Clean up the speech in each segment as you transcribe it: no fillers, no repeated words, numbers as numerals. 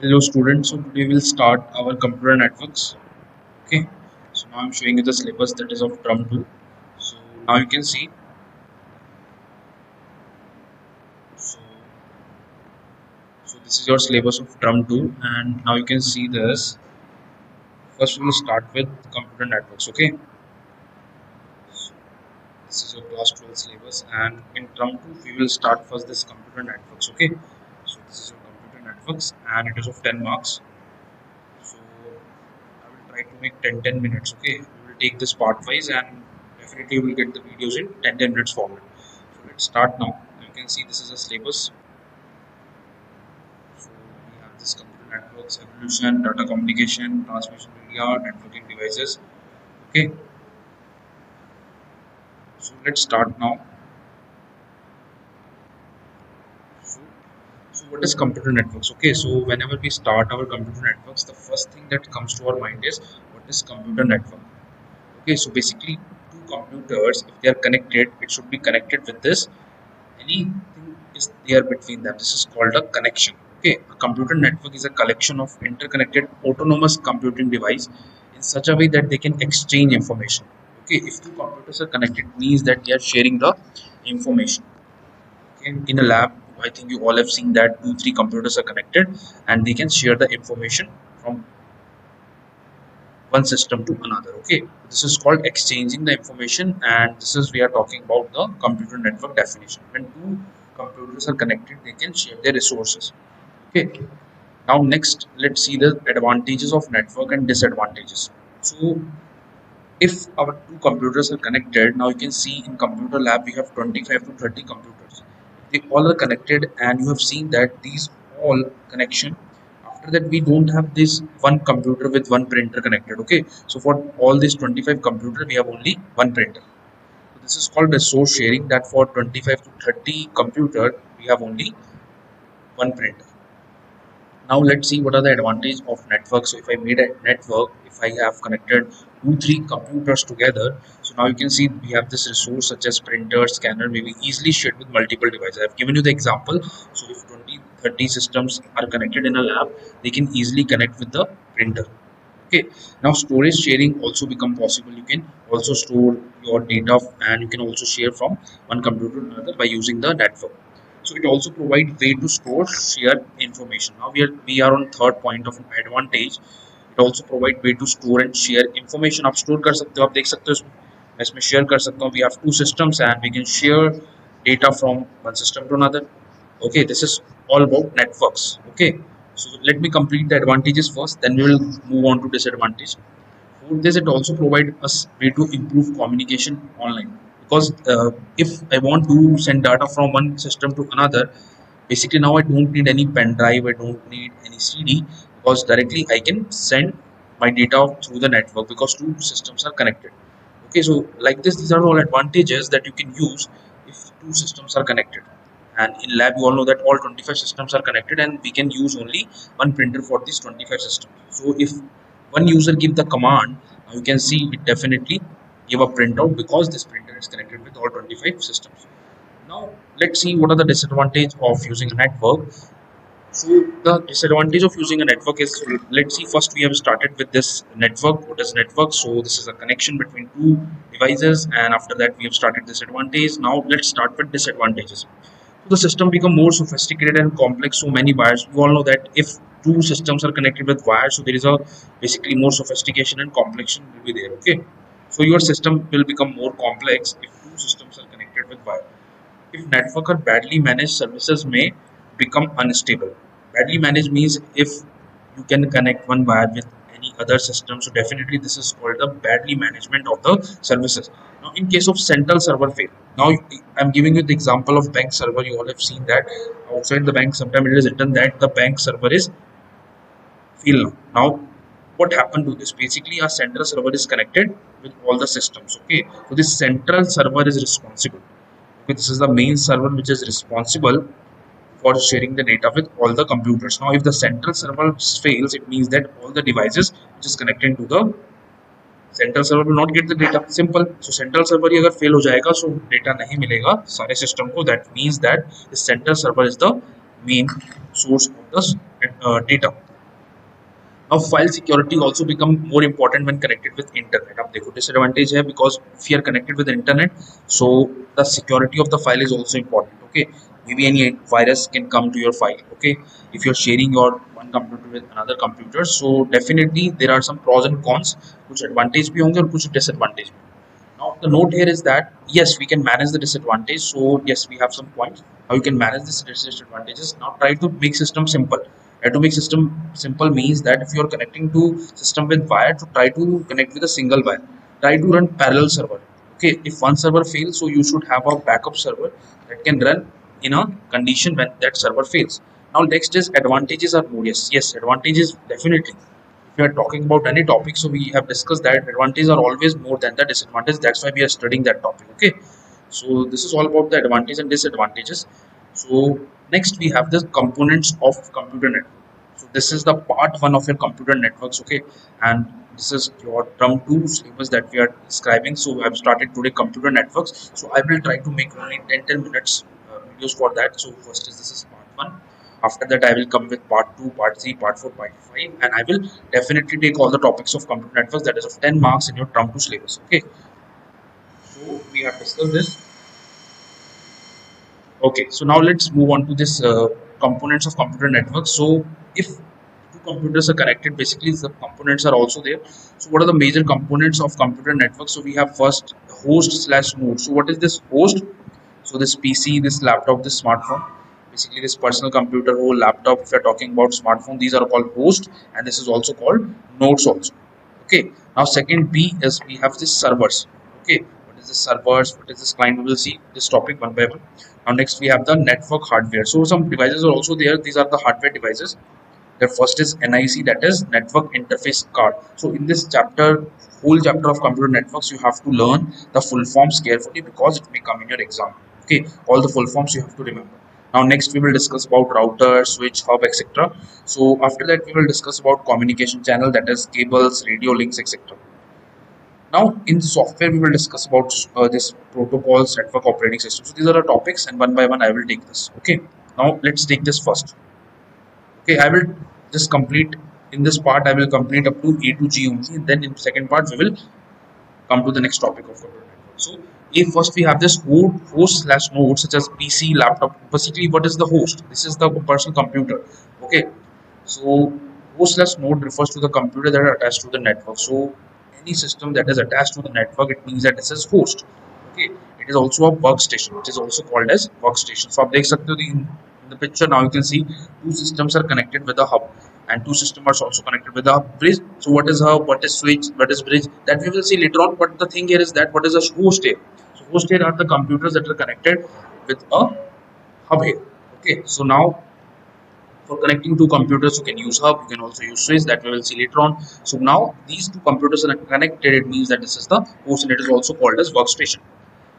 Hello students, so today we'll start our computer networks. Okay, so now I'm showing you the syllabus that is of Drum 2. So now you can see, so, so this is your syllabus of Drum 2, and now you can see this. First we will start with computer networks. Okay, so this is your class 12 syllabus, and in Drum 2 we will start first this computer networks. Okay, so this is your computer networks, and it is of 10 marks. So I will try to make 10 minutes. Okay, we will take this part wise and definitely we will get the videos in 10 minutes format. So let's start now. You can see this is a syllabus. So we have this computer networks, evolution, data communication, transmission media, networking devices. Okay, so let's start now. So, so what is computer networks? Okay, so whenever we start our computer networks, the first thing that comes to our mind is what is computer network? Okay, so basically two computers, if they are connected, it should be connected with this. Anything is there between them. This is called a connection. Okay, a computer network is a collection of interconnected autonomous computing device in such a way that they can exchange information. Okay, if two computers are connected, means that they are sharing the information. Okay, in a lab, I think you all have seen that two, three computers are connected and they can share the information from one system to another. Okay, this is called exchanging the information, and this is we are talking about the computer network definition. When two computers are connected, they can share their resources. Okay, now next let's see the advantages of network and disadvantages. So if our two computers are connected, now you can see in computer lab we have 25 to 30 computers. They all are connected, and you have seen that these all connection, after that we don't have this one computer with one printer connected. Okay, so for all these 25 computer we have only one printer. So this is called resource sharing, that for 25 to 30 computer we have only one printer. Now let's see what are the advantage of network. So if I made a network, if I have connected two three computers together, so now you can see we have this resource such as printer, scanner may be easily shared with multiple devices. I have given you the example. So if 20 30 systems are connected in a lab, they can easily connect with the printer. Okay, now storage sharing also become possible. You can also store your data, and you can also share from one computer to another by using the network. So it also provides way to store share information. Now we are on third point of advantage. It also provide way to store and share information. आप store कर सकते हो, आप देख सकते हो इसमें मैं इसमें share कर सकता हूँ. We have two systems and we can share data from one system to another. Okay, this is all about networks. Okay, so let me complete the advantages first, then we will move on to disadvantage. For this, it also provide us way to improve communication online, because if I want to send data from one system to another, basically now I don't need any pen drive, I don't need any CD, because directly I can send my data through the network because two systems are connected. Okay, so like this, these are all advantages that you can use if two systems are connected. And in lab you all know that all 25 systems are connected and we can use only one printer for these 25 systems. So if one user give the command, you can see it definitely give a printout because this printer is connected with all 25 systems. Now let's see what are the disadvantage of using a network. So the disadvantage of using a network is, let's see, first we have started with this network. What is network? So this is a connection between two devices, and after that we have started disadvantage. Now let's start with disadvantages. So the system become more sophisticated and complex. So many wires. You all know that if two systems are connected with wires, so there is a basically more sophistication and complexion will be there. Okay, so your system will become more complex if two systems are connected with wire. If network are badly managed, services may become unstable. Badly managed means if you can connect one wire with any other system, so definitely this is called the badly management of the services. Now, in case of central server fail, now I'm giving you the example of bank server. You all have seen that outside the bank, sometimes it is written that the bank server is fail now. Now, what happened to this? Basically, our central server is connected with all the systems. Okay, so this central server is responsible. Okay, this is the main server which is responsible for sharing the data with all the computers. Now, if the central server fails, it means that all the devices which is connected to the central server will not get the data. Simple. So central server ही अगर fail हो जाएगा, so data नहीं मिलेगा सारे system को. That means that the central server is the main source of the data. Now file security also become more important when connected with internet. अब देखो disadvantage है because if you are connected with internet, so the security of the file is also important. Okay, maybe any virus can come to your file. Okay, if you're sharing your one computer with another computer, so definitely there are some pros and cons. कुछ advantage भी होंगे और कुछ disadvantage भी. Now the note here is that yes, we can manage the disadvantage. So yes, we have some points how you can manage this disadvantages. Now try to make system simple. Try to make system simple means that if you are connecting to system with wire, to try to connect with a single wire. Try to run parallel server. Okay, if one server fails, so you should have a backup server that can run in a condition when that server fails. Now next is advantages are more. Yes, advantages definitely if we are talking about any topic, so we have discussed that advantages are always more than the disadvantage. That's why we are studying that topic. Okay, so this is all about the advantages and disadvantages. So next we have the components of computer network. So this is the part one of your computer networks. Okay, and this is your term 2 syllabus that we are describing. So I have started today computer networks. So I will try to make only 10 minutes videos for that. So first is this is part 1. After that, I will come with part 2, part 3, part 4, part 5, and I will definitely take all the topics of computer networks that is of 10 marks in your term 2 syllabus. Okay, so we have discussed this. Okay, so now let's move on to this components of computer network. So if two computers are connected, basically the components are also there. So what are the major components of computer network? So we have first host slash node. So what is this host? So this PC, this laptop, this smartphone, basically this personal computer, whole laptop. If you're talking about smartphone, these are called host, and this is also called nodes also. Okay, now second B is we have this servers. Okay, what is this servers, what is this client? We will see this topic one by one. Now next we have the network hardware. So some devices are also there. These are the hardware devices. The first is NIC, that is network interface card. So in this chapter, whole chapter of computer networks, you have to learn the full forms carefully because it may come in your exam. Okay, all the full forms you have to remember. Now next we will discuss about router, switch, hub, etc. So after that we will discuss about communication channel, that is cables, radio links, etc. Now in software we will discuss about this protocols, network operating system. So these are the topics, and one by one I will take this. Okay, now let's take this first. Okay, I will just complete in this part. I will complete up to A to G only, and then in second part we will come to the next topic of computer network. So if first we have this host slash node such as PC, laptop. Basically, what is the host? This is the personal computer. Okay, so host slash node refers to the computer that are attached to the network. So any system that is attached to the network, it means that this is host. Okay, it is also a workstation, which is also called as workstation. So आप देख सकते हो in the picture now you can see two systems are connected with a hub, and two systems are also connected with a bridge. So what is hub, what is switch, what is bridge, that we will see later on. But the thing here is that what is a host here? So host here are the computers that are connected with a hub here. Okay, so now for connecting two computers you can use hub, you can also use switch, that we will see later on. So now these two computers are connected, it means that this is the host, and it is also called as workstation.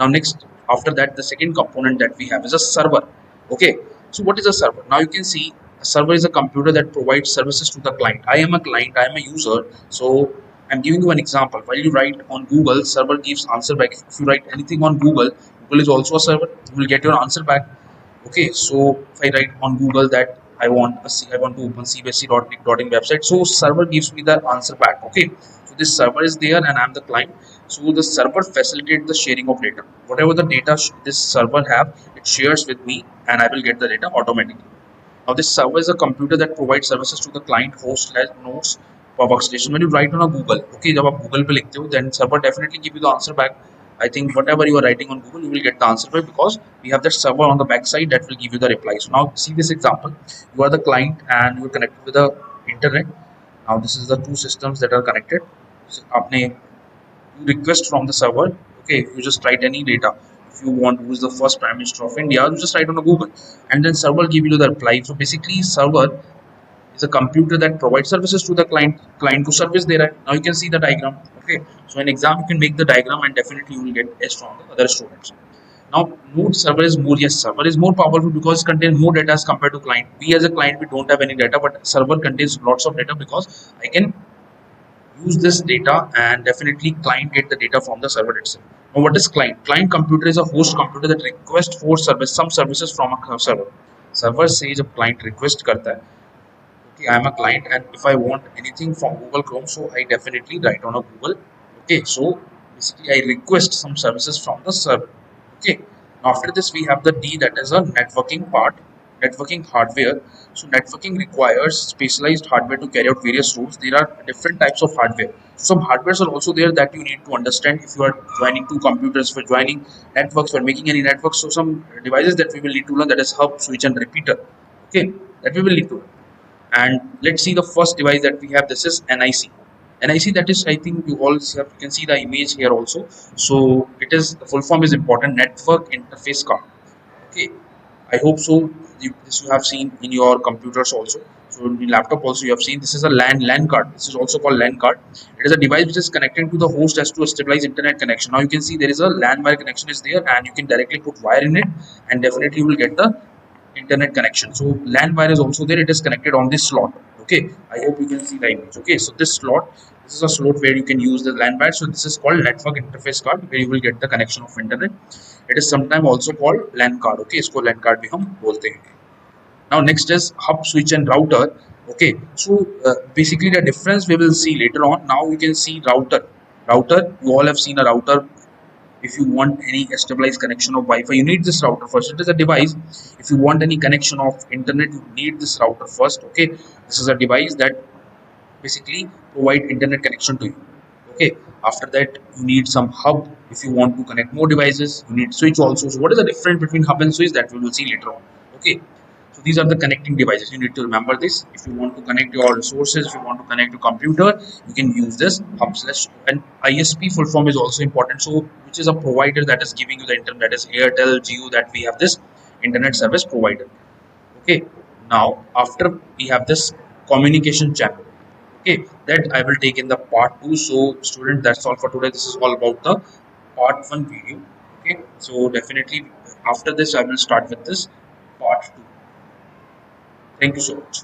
Now next, after that, the second component that we have is a server. Okay, so what is a server? Now you can see a server is a computer that provides services to the client. I am a client, I am a user. So I'm giving you an example. While you write on Google, server gives answer back. If you write anything on Google, Google is also a server. You will get your answer back. Okay, so if I write on Google that I want to open cbsc.in website, so server gives me the answer back. Okay, so this server is there and I'm the client. So the server facilitates the sharing of data. Whatever the data this server have, it shares with me, and I will get the data automatically. Now this server is a computer that provides services to the client, host, nodes, or workstation. When you write on a Google, okay, जब आप Google पे लिखते हो, then server definitely give you the answer back. I think whatever you are writing on Google, you will get the answer back because we have that server on the back side that will give you the reply. So now see this example. You are the client and you are connected with the internet. Now this is the two systems that are connected. So, you request from the server. Okay, you just write any data. If you want who is the first Prime Minister of India, you just write on a Google, and then server give you the reply. So basically, server is a computer that provides services to the client. Client to service there. Now you can see the diagram. Okay, so in exam you can make the diagram, and definitely you will get S from the other students. Now node server is more. Yes, server is more powerful because it contains more data as compared to client. We as a client, we don't have any data, but server contains lots of data because I can use this data, and definitely client get the data from the server itself. Now what is client? Client computer is a host computer that requests for some services from a server. Server से जब client request करता है, Okay, I'm a client, and if I want anything from Google Chrome, so I definitely write on a Google. Okay, so basically I request some services from the server. Okay, after this we have the D, that is a networking part, networking hardware. So networking requires specialized hardware to carry out various roles. There are different types of hardware. Some hardwares are also there that you need to understand if you are joining two computers, for joining networks, for making any networks. So some devices that we will need to learn, that is hub, switch, and repeater. Okay, that we will need to learn. And let's see the first device that we have. This is NIC. NIC, that is, I think you all have, you can see the image here also. So it is, the full form is important, network interface card. Okay, I hope so. This you have seen in your computers also. So in the laptop also you have seen, this is a LAN card. This is also called LAN card. It is a device which is connected to the host as to a stabilized internet connection. Now you can see there is a LAN wire connection is there, and you can directly put wire in it, and definitely you will get the internet connection. So LAN wire is also there. It is connected on this slot. Okay, I hope you can see the image. Okay, so this is a slot where you can use the LAN wire. So this is called network interface card, where you will get the connection of internet. It is sometimes also called LAN card. Okay, इसको LAN card भी हम बोलते हैं. Now next is hub, switch, and router. Okay, so basically the difference we will see later on. Now we can see router. Router, you all have seen a router. If you want any stabilized connection of Wi-Fi, you need this router first. It is a device. If you want any connection of internet, you need this router first. Okay, this is a device that basically provide internet connection to you. Okay, after that you need some hub. If you want to connect more devices, you need switch also. So what is the difference between hub and switch, that we will see later on. Okay, so these are the connecting devices. You need to remember this. If you want to connect your resources, if you want to connect your computer, you can use this hub slash. And ISP full form is also important. So which is a provider that is giving you the internet, that is Airtel, Jio, that we have this internet service provider. Okay, now after we have this communication channel. Okay, that I will take in the part 2. So student, that's all for today. This is all about the part 1 video. Okay, so definitely after this I will start with this part 2. Thank you so much.